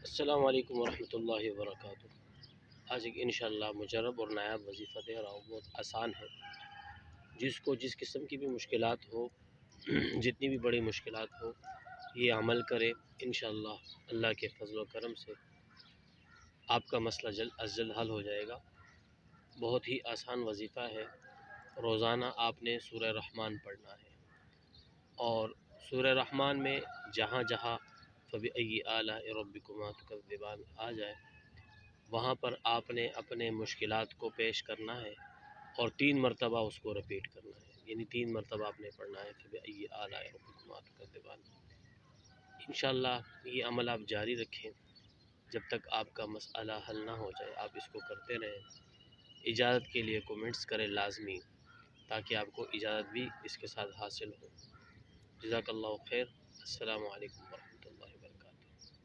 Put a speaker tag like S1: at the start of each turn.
S1: अस्सलामु अलैकुम वरहमतुल्लाहि वबरकातुहू। आज एक इंशाअल्लाह मुजरब और नायाब वजीफ़ा दे रहा हूँ। बहुत आसान है। जिसको जिस किस्म की भी मुश्किलात हो जितनी भी बड़ी मुश्किलात हो, ये अमल करे, इंशाअल्लाह अल्लाह के फज़ल व करम से आपका मसला जल्द अज़ जल्द हल हो जाएगा। बहुत ही आसान वजीफ़ा है। रोज़ाना आपने सूरह रहमान पढ़ना है और सूरह रहमान में जहाँ जहाँ फ़बिअय्यि आलाइ रब्बिकुमा तुकज़्ज़िबान आ जाए, वहाँ पर आपने अपने मुश्किलात को पेश करना है और 3 मरतबा उसको रिपीट करना है। यानी 3 मरतबा आपने पढ़ना है फ़बिअय्यि आलाइ रब्बिकुमा तुकज़्ज़िबान। इंशाअल्लाह ये अमल आप जारी रखें जब तक आपका मसला हल ना हो जाए। आप इसको करते रहें। इजाज़त के लिए कमेंट्स करें लाज़मी, ताकि आपको इजाज़त भी इसके साथ हासिल हो। जज़ाकल्लाहु खैर। अस्सलामु अलैकुम।